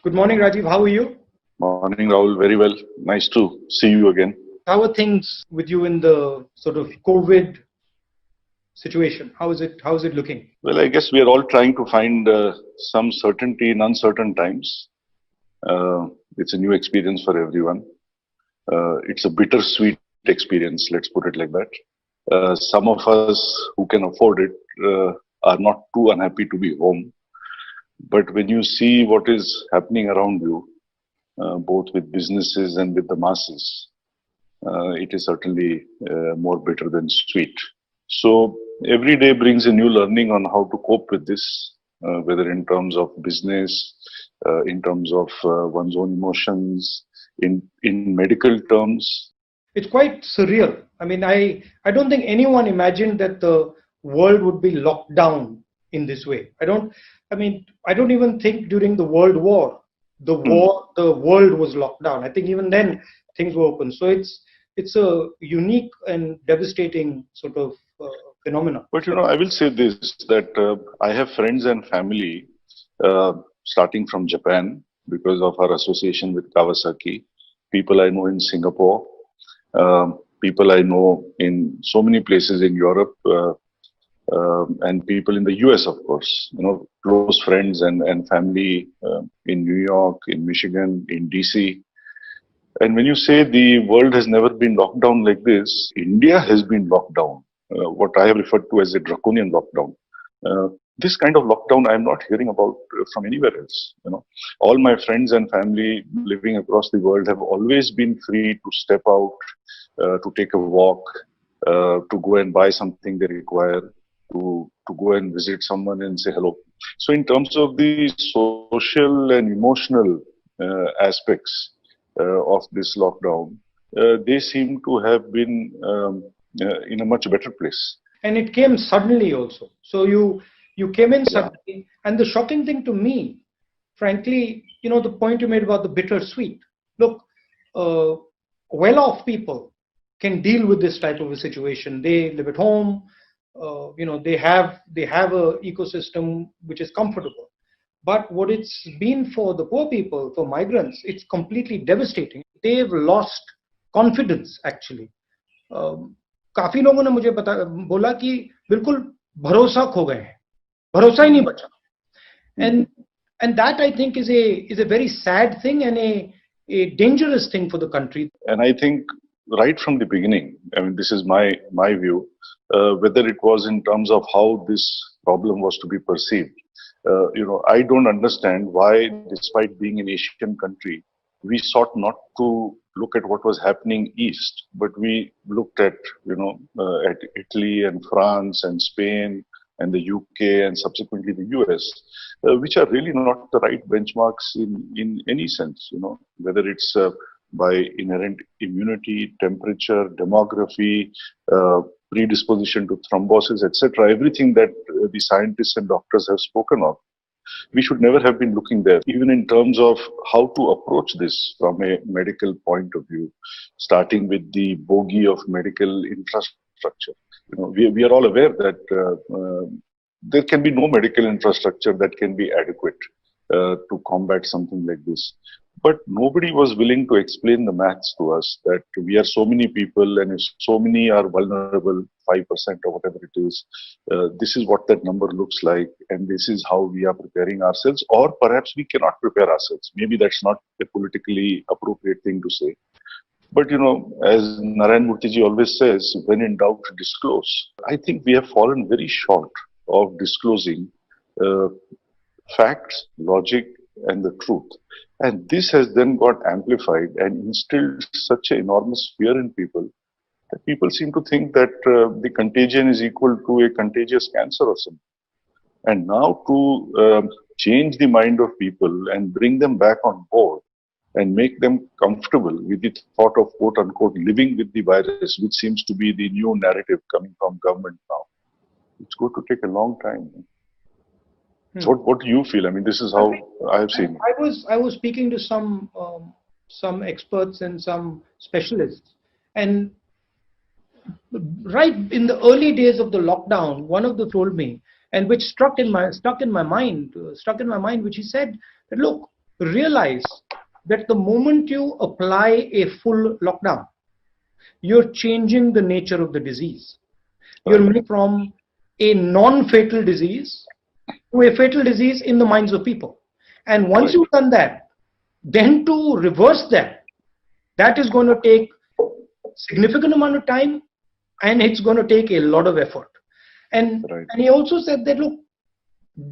Good morning, Rajiv. How are you? Morning, Rahul. Very well. Nice to see you again. How are things with you in the sort of COVID situation? How is it looking? Well, I guess we are all trying to find some certainty in uncertain times. It's a new experience for everyone. It's a bittersweet experience, let's put it like that. Some of us who can afford it are not too unhappy to be home. But when you see what is happening around you, both with businesses and with the masses, it is certainly more bitter than sweet. So every day brings a new learning on how to cope with this, whether in terms of business, in terms of one's own emotions, in medical terms. It's quite surreal. I mean, I don't think anyone imagined that the world would be locked down in this way. I don't even think during the World War, the world was locked down. I think even then things were open. So it's a unique and devastating sort of phenomenon. But I will say this, that I have friends and family starting from Japan because of our association with Kawasaki, people I know in Singapore, people I know in so many places in Europe, and people in the US, of course, close friends and family in New York, in Michigan, in DC. And when you say the world has never been locked down like this, India has been locked down, what I have referred to as a draconian lockdown. This kind of lockdown I'm not hearing about from anywhere else. All my friends and family living across the world have always been free to step out, to take a walk, to go and buy something they require, to go and visit someone and say hello. So in terms of the social and emotional aspects of this lockdown, they seem to have been in a much better place. And it came suddenly also. So you came in suddenly. And the shocking thing to me, frankly, the point you made about the bittersweet. Look, well-off people can deal with this type of a situation. They live at home. They have a ecosystem which is comfortable. But what it's been for the poor people, for migrants, it's completely devastating. They've lost confidence actually. काफी लोगों ने मुझे बोला कि बिल्कुल भरोसा खो गए हैं, भरोसा ही नहीं बचा. And that I think is a very sad thing and a dangerous thing for the country. And I think right from the beginning, this is my view, whether it was in terms of how this problem was to be perceived. I don't understand why, despite being an Asian country, we sought not to look at what was happening east, but we looked at, at Italy and France and Spain and the UK and subsequently the US, which are really not the right benchmarks in any sense, whether it's by inherent immunity, temperature, demography, predisposition to thrombosis, etc. Everything that the scientists and doctors have spoken of. We should never have been looking there, even in terms of how to approach this from a medical point of view, starting with the bogey of medical infrastructure. We are all aware that there can be no medical infrastructure that can be adequate to combat something like this. But nobody was willing to explain the maths to us that we are so many people and if so many are vulnerable, 5% or whatever it is, this is what that number looks like and this is how we are preparing ourselves, or perhaps we cannot prepare ourselves. Maybe that's not a politically appropriate thing to say. But as Narayan Murthy ji always says, when in doubt, disclose. I think we have fallen very short of disclosing facts, logic, and the truth. And this has then got amplified and instilled such an enormous fear in people that people seem to think that the contagion is equal to a contagious cancer or something. And now to change the mind of people and bring them back on board and make them comfortable with the thought of quote unquote living with the virus, which seems to be the new narrative coming from government now. It's going to take a long time. So what do you feel? This is how I have seen it. I was speaking to some experts and some specialists, and right in the early days of the lockdown, one of them told me, and which struck in my mind, which he said that look, realize that the moment you apply a full lockdown, you're changing the nature of the disease. You're moving from a non-fatal disease to a fatal disease in the minds of people. And once you've done that, then to reverse that, that is going to take significant amount of time, and it's going to take a lot of effort. And he also said that, look,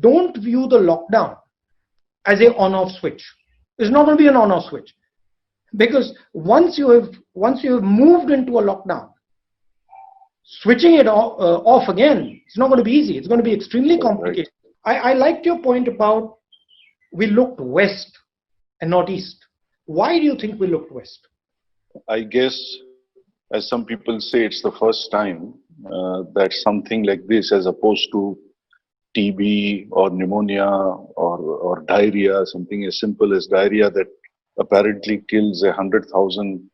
don't view the lockdown as a on-off switch. It's not going to be an on-off switch, because once you have moved into a lockdown, switching it off again, it's not going to be easy. It's going to be extremely complicated. I liked your point about we looked west and not east. Why do you think we looked west? I guess, as some people say, it's the first time that something like this, as opposed to TB or pneumonia or diarrhea, something as simple as diarrhea that apparently kills 100,000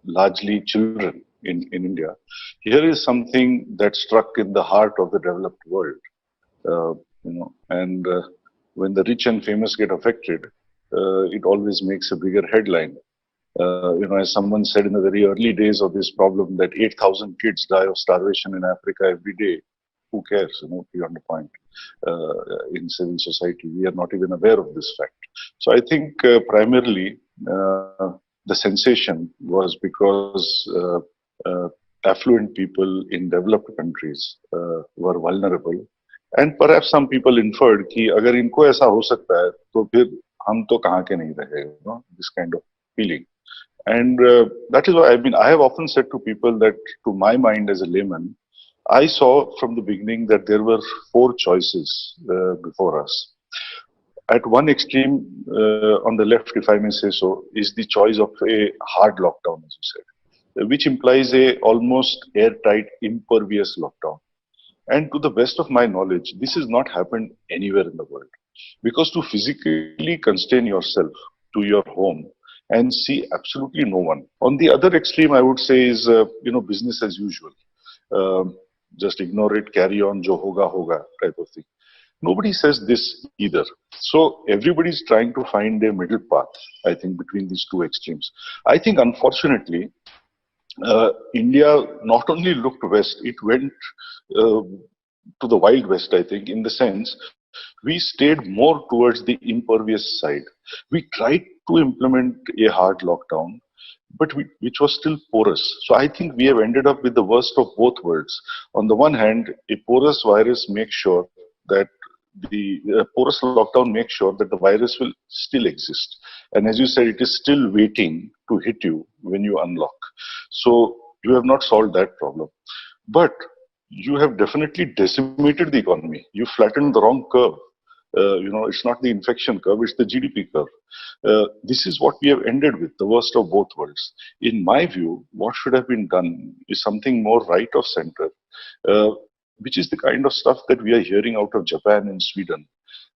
largely children in India. Here is something that struck in the heart of the developed world, and when the rich and famous get affected, it always makes a bigger headline. As someone said in the very early days of this problem, that 8,000 kids die of starvation in Africa every day. Who cares, beyond the point? In civil society, we are not even aware of this fact. So I think primarily the sensation was because affluent people in developed countries were vulnerable, and perhaps some people inferred कि अगर इनको ऐसा हो सकता है तो फिर हम तो कहाँ के नहीं रहे, this kind of feeling. And that is why I have often said to people that, to my mind as a layman, I saw from the beginning that there were four choices before us. At one extreme, on the left, if I may say so, is the choice of a hard lockdown, as you said, which implies a almost airtight, impervious lockdown. And to the best of my knowledge, this has not happened anywhere in the world. Because to physically constrain yourself to your home and see absolutely no one. On the other extreme, I would say is, business as usual. Just ignore it, carry on, jo hoga hoga type of thing. Nobody says this either. So everybody's trying to find a middle path, I think, between these two extremes. I think, unfortunately, India not only looked west, it went to the Wild West, I think, in the sense we stayed more towards the impervious side. We tried to implement a hard lockdown, but which was still porous. So I think we have ended up with the worst of both worlds. On the one hand, a porous virus makes sure that the porous lockdown makes sure that the virus will still exist. And as you said, it is still waiting to hit you when you unlock. So you have not solved that problem. But you have definitely decimated the economy. You flattened the wrong curve. It's not the infection curve, it's the GDP curve. This is what we have ended with, the worst of both worlds. In my view, what should have been done is something more right of center, which is the kind of stuff that we are hearing out of Japan and Sweden.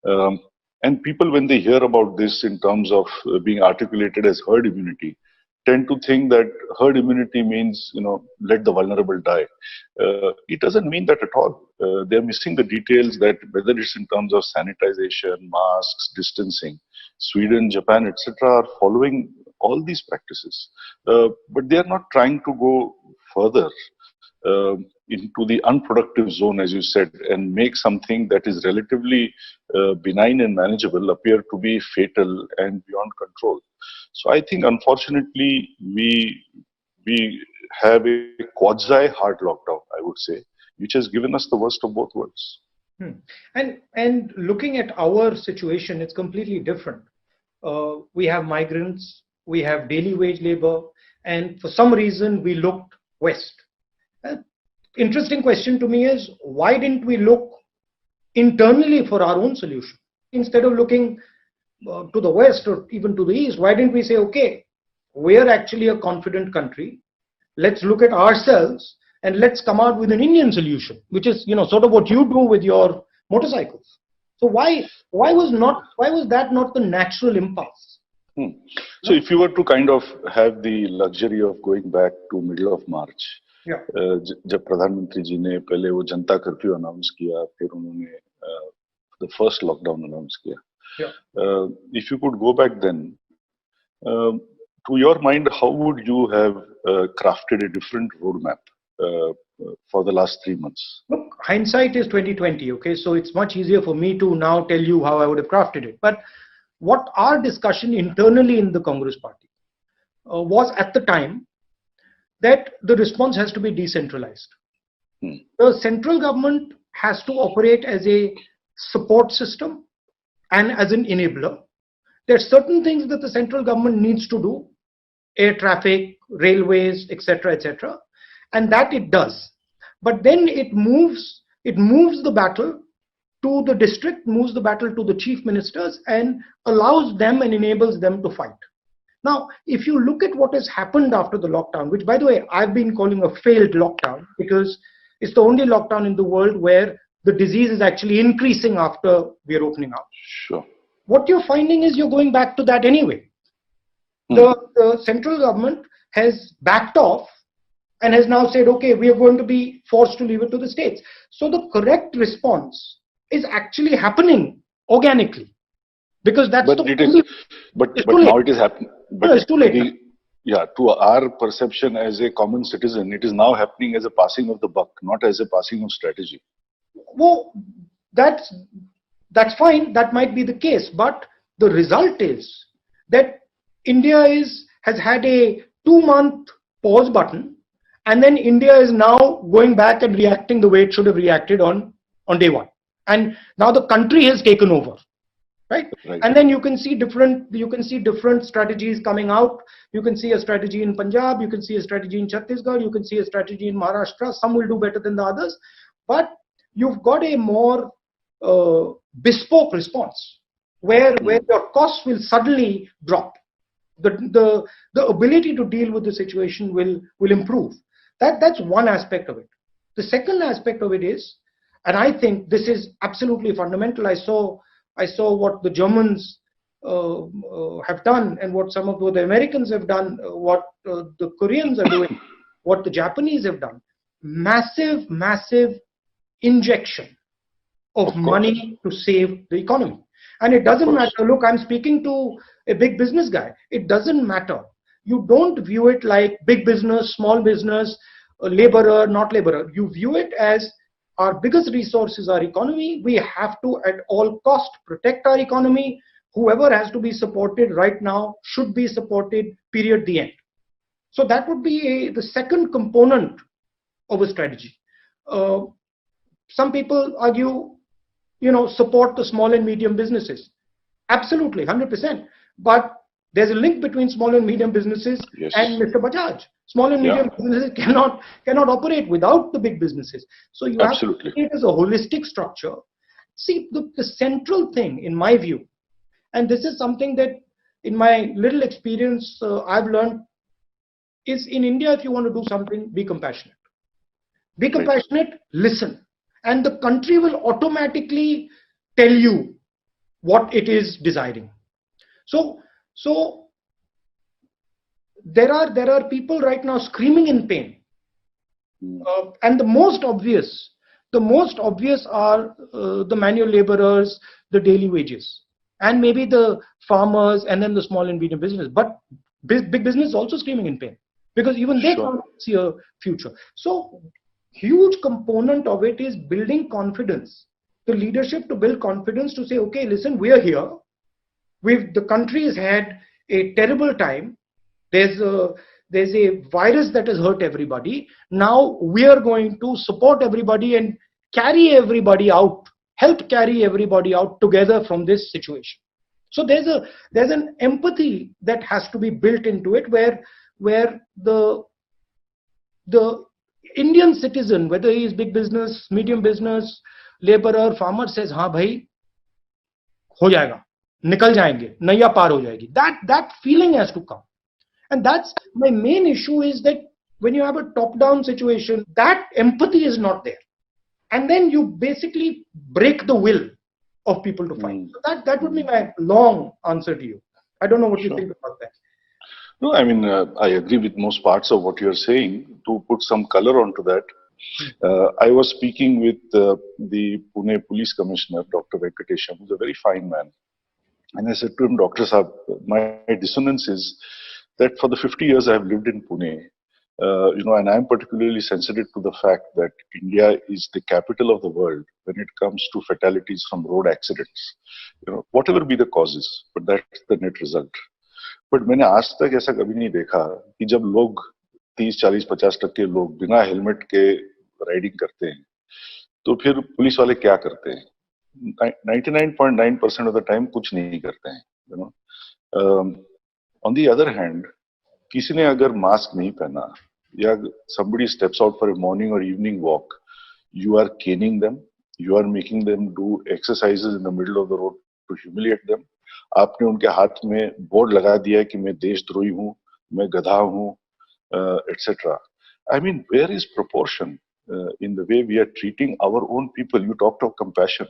And people, when they hear about this in terms of being articulated as herd immunity, tend to think that herd immunity means, let the vulnerable die. It doesn't mean that at all. They're missing the details that whether it's in terms of sanitization, masks, distancing, Sweden, Japan, etc. are following all these practices. But they are not trying to go further into the unproductive zone, as you said, and make something that is relatively benign and manageable appear to be fatal and beyond control. So I think, unfortunately, we have a quasi-hard lockdown, I would say, which has given us the worst of both worlds. And looking at our situation, it's completely different. We have migrants, we have daily wage labor, and for some reason we looked west. Interesting question to me is, why didn't we look internally for our own solution? Instead of looking to the west or even to the east, why didn't we say, okay, we're actually a confident country, let's look at ourselves and let's come out with an Indian solution, which is sort of what you do with your motorcycles. So why was that not the natural impulse? So if you were to kind of have the luxury of going back to middle of March, जब प्रधानमंत्री जी ने पहले वो जनता curfew announce किया, फिर उन्होंने the first lockdown announce किया, Yeah. If you could go back then, to your mind, how would you have crafted a different roadmap for the last 3 months? Look, hindsight is 2020. Okay, so it's much easier for me to now tell you how I would have crafted it. But what our discussion internally in the Congress party was at the time that the response has to be decentralized. The central government has to operate as a support system and as an enabler. There are certain things that the central government needs to do, air traffic, railways, etc., and that it does. But then it moves the battle to the district, moves the battle to the chief ministers, and allows them and enables them to fight. Now, if you look at what has happened after the lockdown, which, by the way, I've been calling a failed lockdown because it's the only lockdown in the world where the disease is actually increasing after we're opening up. Sure. What you're finding is you're going back to that anyway. The central government has backed off and has now said, okay, we are going to be forced to leave it to the states. So the correct response is actually happening organically, because that's but now it is happening. But no, it's too late. To our perception as a common citizen, it is now happening as a passing of the buck, not as a passing of strategy. Well, that's fine. That might be the case, but the result is that India has had a 2-month pause button, and then India is now going back and reacting the way it should have reacted on day one. And now the country has taken over, right? And then you can see different strategies coming out. You can see a strategy in Punjab, you can see a strategy in Chhattisgarh, you can see a strategy in Maharashtra. Some will do better than the others, but you've got a more bespoke response where your costs will suddenly drop. The ability to deal with the situation will improve. That's one aspect of it. The second aspect of it is, and I think this is absolutely fundamental. I saw what the Germans have done, and what some of the Americans have done, what the Koreans are doing, what the Japanese have done. Massive injection of money to save the economy. And it doesn't matter. Look, I'm speaking to a big business guy. It doesn't matter. You don't view it like big business, small business, laborer, not laborer. You view it as our biggest resource is our economy. We have to, at all cost, protect our economy. Whoever has to be supported right now should be supported, period, the end. So that would be the second component of a strategy. Some people argue, support the small and medium businesses. Absolutely, 100%. But there's a link between small and medium businesses and Mr. Bajaj. Small and medium businesses cannot operate without the big businesses. So you have to see it as a holistic structure. See, the central thing, in my view, and this is something that in my little experience I've learned, is in India, if you want to do something, be compassionate. Be compassionate, listen. And the country will automatically tell you what it is desiring. So there are people right now screaming in pain, and the most obvious are the manual laborers, the daily wages, and maybe the farmers, and then the small and medium business. But big business is also screaming in pain, because even they can't see a future. So huge component of it is building confidence. The leadership to build confidence, to say, okay, listen, we are here. The country has had a terrible time. There's a virus that has hurt everybody. Now we are going to support everybody and carry everybody out, help carry everybody out together from this situation. So there's an empathy that has to be built into it, where the Indian citizen, whether he is big business, medium business, laborer, farmer, says, "हाँ भाई, हो जाएगा, निकल जाएंगे, नैया पार हो जाएगी." That feeling has to come, and that's my main issue. Is that when you have a top-down situation, that empathy is not there, and then you basically break the will of people to fight. So that would be my long answer to you. I don't know what you think about that. No, I mean, I agree with most parts of what you're saying. To put some color onto that, I was speaking with the Pune Police Commissioner, Dr. Venkatesham, who's a very fine man. And I said to him, Dr. Saab, my dissonance is that for the 50 years I have lived in Pune, and I'm particularly sensitive to the fact that India is the capital of the world when it comes to fatalities from road accidents. Whatever be the causes, but that's the net result. But मैंने आज तक ऐसा कभी नहीं देखा कि जब लोग 30, 40, 50% लोग बिना हेलमेट के राइडिंग करते हैं तो फिर पुलिस वाले क्या करते हैं 99.9% ऑफ द टाइम कुछ नहीं करते हैं ऑन दी अदर हैंड किसी ने अगर मास्क नहीं पहना या somebody steps out for a morning or evening walk, you are caning them, you are making them do exercises in the middle of the road to humiliate them. आपने उनके हाथ में बोर्ड लगा दिया है कि मैं देशद्रोही हूं, मैं गधा हूं, etc. I mean, where is proportion in the way we are treating our own people? You talked of compassion.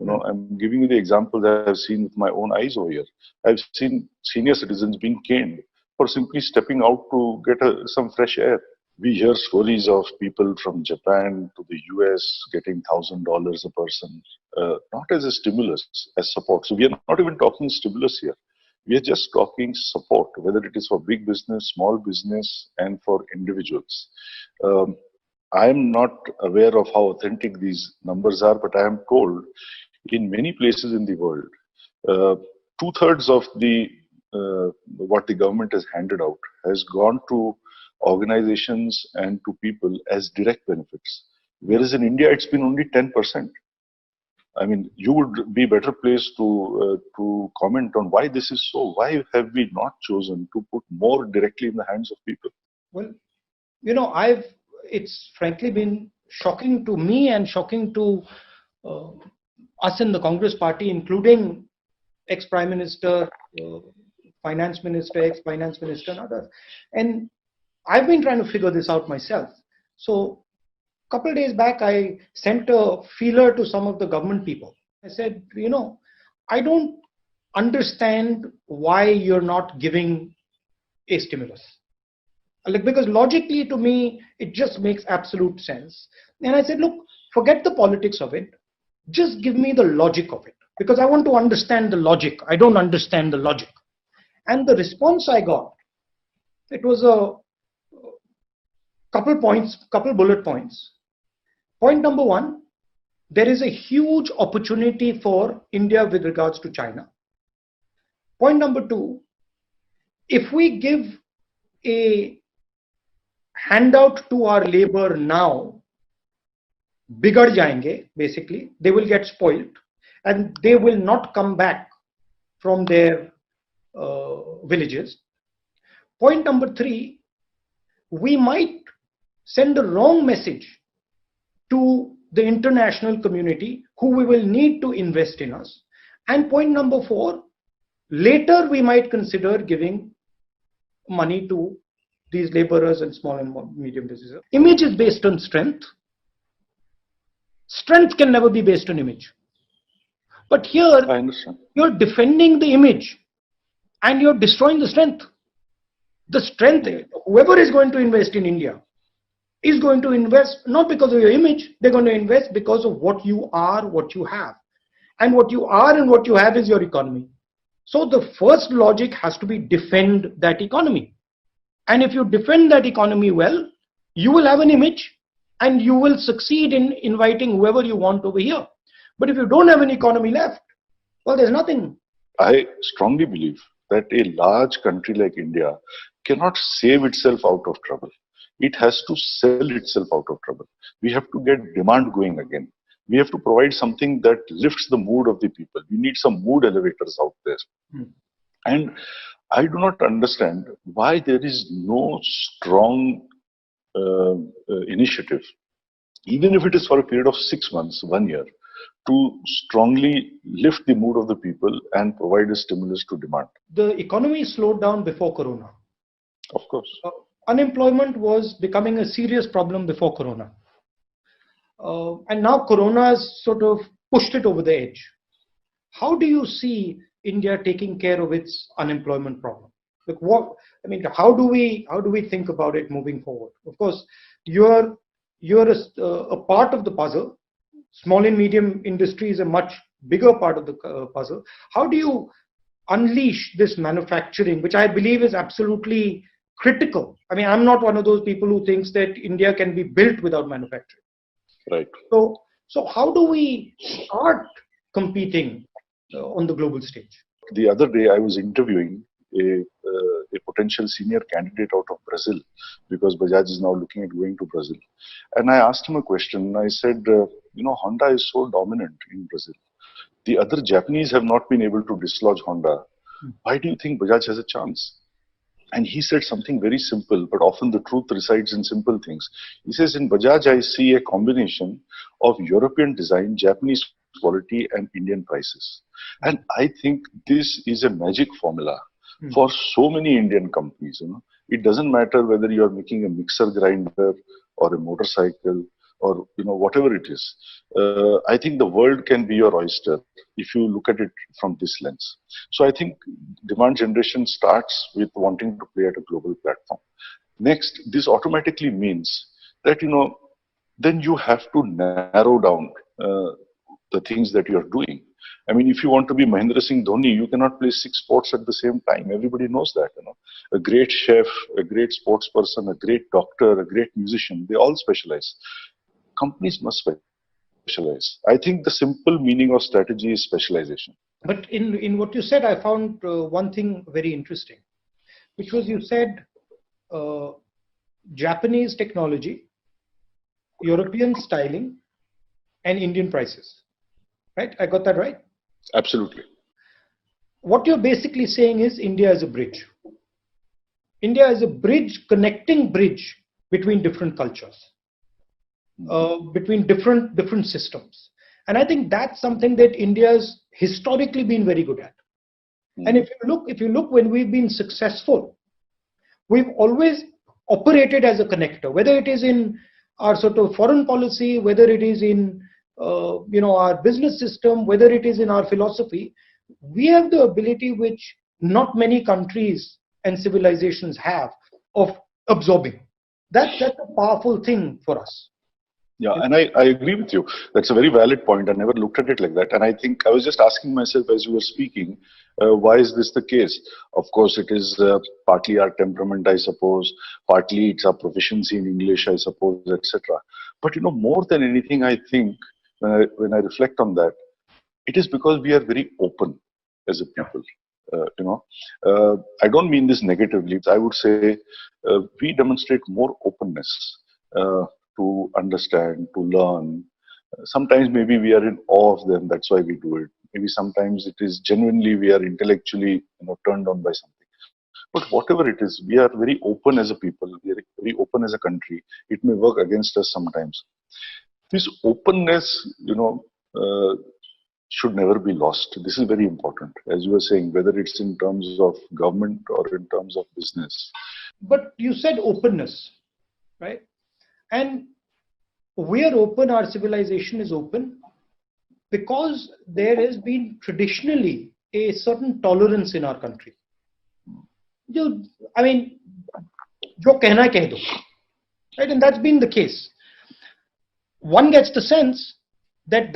I'm giving you the example that I've seen with my own eyes over here. I've seen senior citizens being caned for simply stepping out to get some fresh air. We hear stories of people from Japan to the US getting $1,000 a person, not as a stimulus, as support. So we are not even talking stimulus here. We are just talking support, whether it is for big business, small business, and for individuals. I am not aware of how authentic these numbers are, but I am told in many places in the world, two-thirds of the what the government has handed out has gone to organizations and to people as direct benefits, whereas in India it's been only 10%. I mean, you would be better placed to comment on why this is so. Why have we not chosen to put more directly in the hands of people? Well, it's frankly been shocking to me and shocking to us in the Congress party, including ex-Prime Minister, Finance Minister, ex-Finance Minister, and others. And I've been trying to figure this out myself. So a couple of days back, I sent a feeler to some of the government people. I said, I don't understand why you're not giving a stimulus. Because logically to me, it just makes absolute sense. And I said, look, forget the politics of it. Just give me the logic of it. Because I want to understand the logic. I don't understand the logic. And the response I got, it was a couple bullet points. Point number one, there is a huge opportunity for India with regards to China. Point number two, if we give a handout to our labor now, bigad jayenge, basically, they will get spoiled and they will not come back from their villages. Point number three, we might send a wrong message to the international community who we will need to invest in us. And point number four, later we might consider giving money to these laborers and small and medium businesses. Image is based on strength. Strength can never be based on image. But here, you're defending the image and you're destroying the strength. The strength, whoever is going to invest in India is going to invest not because of your image, they're going to invest because of what you are, what you have. And what you are and what you have is your economy. So the first logic has to be defend that economy. And if you defend that economy well, you will have an image and you will succeed in inviting whoever you want over here. But if you don't have an economy left, well, there's nothing. I strongly believe that a large country like India cannot save itself out of trouble. It has to sell itself out of trouble. We have to get demand going again. We have to provide something that lifts the mood of the people. We need some mood elevators out there. And I do not understand why there is no strong initiative, even if it is for a period of 6 months, 1 year, to strongly lift the mood of the people and provide a stimulus to demand. The economy slowed down before Corona. Of course. Unemployment was becoming a serious problem before Corona. And now Corona has sort of pushed it over the edge. How do you see India taking care of its unemployment problem? How do we think about it moving forward? Of course, you're a part of the puzzle. Small and medium industry is a much bigger part of the puzzle. How do you unleash this manufacturing, which I believe is absolutely critical. I mean, I'm not one of those people who thinks that India can be built without manufacturing. Right. So how do we start competing on the global stage? The other day, I was interviewing a potential senior candidate out of Brazil, because Bajaj is now looking at going to Brazil. And I asked him a question. I said, Honda is so dominant in Brazil. The other Japanese have not been able to dislodge Honda. Why do you think Bajaj has a chance? And he said something very simple, but often the truth resides in simple things. He says, in Bajaj, I see a combination of European design, Japanese quality, and Indian prices. And I think this is a magic formula for so many Indian companies. It doesn't matter whether you are making a mixer grinder or a motorcycle or whatever it is. I think the world can be your oyster if you look at it from this lens. So I think demand generation starts with wanting to play at a global platform. Next, this automatically means that then you have to narrow down the things that you are doing. I mean, if you want to be Mahendra Singh Dhoni, you cannot play 6 sports at the same time. Everybody knows that. A great chef, a great sports person, a great doctor, a great musician, they all specialize. Companies must specialize. I think the simple meaning of strategy is specialization. But in what you said, I found one thing very interesting, which was you said Japanese technology, European styling, and Indian prices. Right? I got that right? Absolutely. What you're basically saying is India is a bridge. India is a bridge, connecting bridge between different cultures, between different systems. And I think that's something that India's historically been very good at. And if you look when we've been successful, we've always operated as a connector, whether it is in our sort of foreign policy, whether it is in our business system, whether it is in our philosophy. We have the ability which not many countries and civilizations have of absorbing. That's a powerful thing for us. Yeah, and I agree with you. That's a very valid point. I never looked at it like that. And I think I was just asking myself as you were speaking, why is this the case? Of course, it is partly our temperament, I suppose. Partly it's our proficiency in English, I suppose, etc. But more than anything, I think when I reflect on that, it is because we are very open as a people. I don't mean this negatively. I would say we demonstrate more openness to understand, to learn. Sometimes maybe we are in awe of them. That's why we do it. Maybe sometimes it is genuinely we are intellectually turned on by something. But whatever it is, we are very open as a people. We are very open as a country. It may work against us sometimes. This openness, should never be lost. This is very important, as you were saying, whether it's in terms of government or in terms of business. But you said openness, right? And we are open, our civilization is open, because there has been traditionally a certain tolerance in our country. I mean, jo kehna hai keh do, right? And that's been the case. One gets the sense that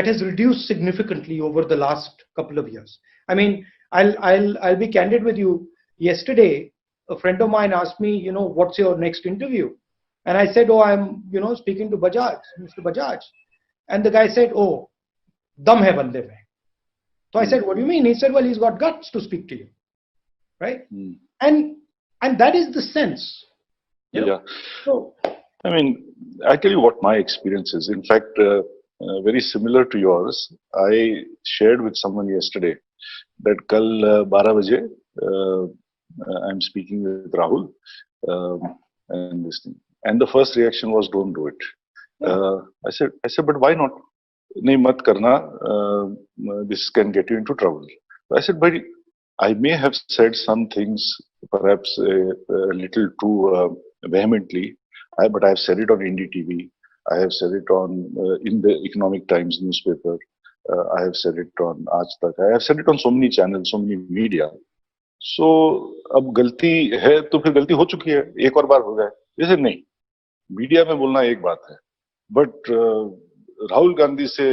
has reduced significantly over the last couple of years. I mean, I'll be candid with you. Yesterday, a friend of mine asked me, what's your next interview? And I said, I'm, speaking to Bajaj, Mr. Bajaj. And the guy said, dum hai bande mein. So I said, what do you mean? He said, well, he's got guts to speak to you. Right? And that is the sense. Yeah. So, I mean, I tell you what my experience is. In fact, very similar to yours. I shared with someone yesterday that kal 12 baje, I'm speaking with Rahul and this thing. And the first reaction was, don't do it. I said, but why not? Nahi mat karna, this can get you into trouble. I said, but I may have said some things perhaps a little too vehemently, but I have said it on NDTV. I have said it on in the Economic Times newspaper. I have said it on Aaj Tak. I have said it on so many channels, so many media. So, अब गलती है तो फिर गलती हो चुकी है. एक और बार हो गया. जैसे नहीं. मीडिया में बोलना एक बात है, बट राहुल गांधी से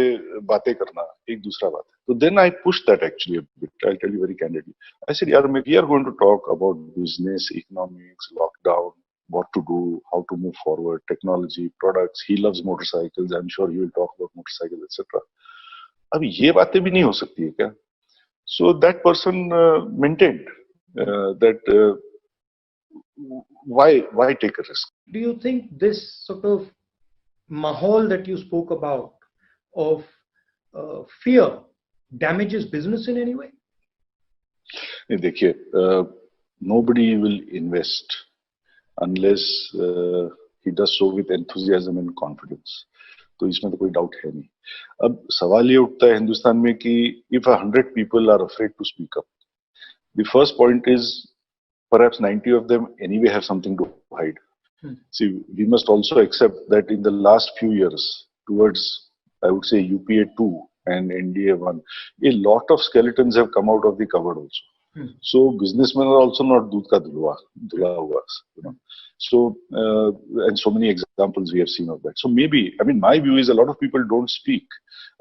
बातें करना एक दूसरा बात है. So then I pushed that actually a bit. I'll tell you very candidly. I said, yeah, we are going to talk about business, economics, lockdown, what to do, how to move forward, technology, products. He loves motorcycles. I'm sure he will talk about motorcycles, etc. अब ये बातें भी नहीं हो सकती है क्या? So that person maintained that why take a risk? Do you think this sort of mahal that you spoke about of fear damages business in any way? नहीं, देखिए, nobody will invest unless he does so with enthusiasm and confidence. तो इसमें तो कोई doubt है नहीं. अब सवाल ये उठता है हिंदुस्तान में कि if 100 people are afraid to speak up, the first point is perhaps 90 of them anyway have something to hide. See, we must also accept that in the last few years, towards, I would say, UPA 2 and NDA 1, a lot of skeletons have come out of the cupboard also. So businessmen are also not दूध का धुला हुआ, you know. So and so many examples we have seen of that. So maybe, I mean, my view is a lot of people don't speak,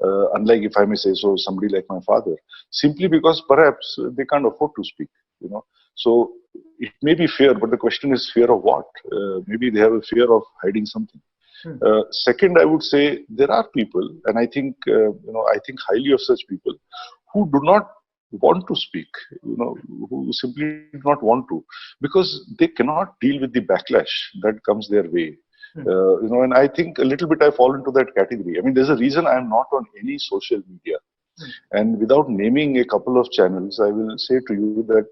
unlike, if I may say so, somebody like my father, simply because perhaps they can't afford to speak, you know. So it may be fear, but the question is fear of what? Maybe they have a fear of hiding something. Second, I would say there are people, and I think I think highly of such people who do not want to speak, you know, who simply do not want to, because they cannot deal with the backlash that comes their way. You know, and I think a little bit I fall into that category. I mean, there's a reason I'm not on any social media. And without naming a couple of channels, I will say to you that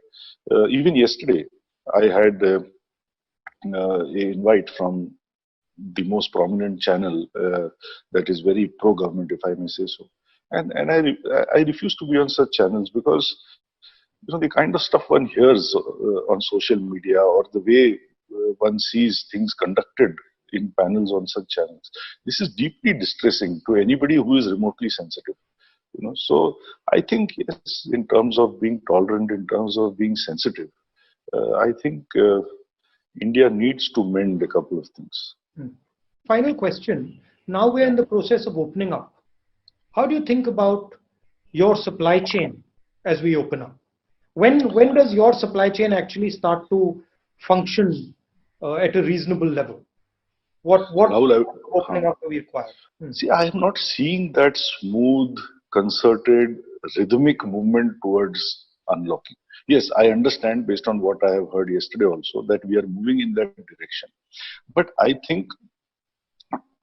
even yesterday, I had an invite from the most prominent channel that is very pro-government, if I may say so. And I refuse to be on such channels because, you know, the kind of stuff one hears on social media or the way one sees things conducted in panels on such channels, this is deeply distressing to anybody who is remotely sensitive. You know, so I think, yes, in terms of being tolerant, in terms of being sensitive, I think India needs to mend a couple of things. Final question. Now we're in the process of opening up. How do you think about your supply chain as we open up? When does your supply chain actually start to function at a reasonable level? What Rahul, opening up do we require? See, I am not seeing that smooth, concerted, rhythmic movement towards unlocking. Yes, I understand based on what I have heard yesterday also that we are moving in that direction. But I think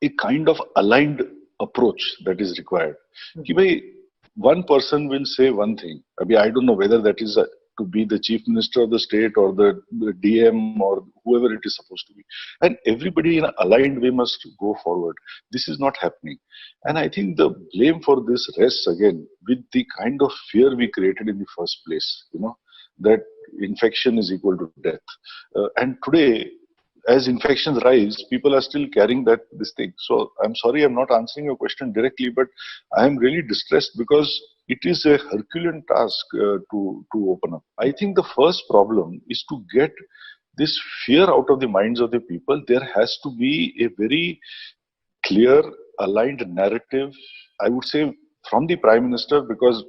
a kind of aligned approach that is required. One person will say one thing. I don't know whether that is to be the chief minister of the state or the DM or whoever it is supposed to be. And everybody in an aligned way must go forward. This is not happening. And I think the blame for this rests again with the kind of fear we created in the first place, you know, that infection is equal to death. And today, as infections rise, people are still carrying this thing. So I'm sorry, I'm not answering your question directly, but I am really distressed because it is a Herculean task to open up. I think the first problem is to get this fear out of the minds of the people. There has to be a very clear, aligned narrative, I would say, from the Prime Minister, because,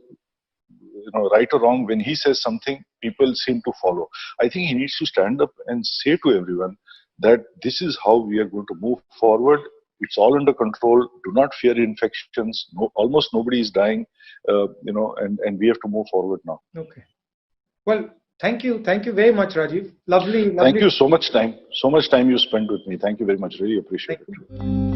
you know, right or wrong, when he says something, people seem to follow. I think he needs to stand up and say to everyone that this is how we are going to move forward. It's all under control. Do not fear infections. Almost nobody is dying, you know, and we have to move forward now. Okay. Well, thank you. Thank you very much, Rajiv. Lovely. Thank you so much time. So much time you spent with me. Thank you very much. Really appreciate it.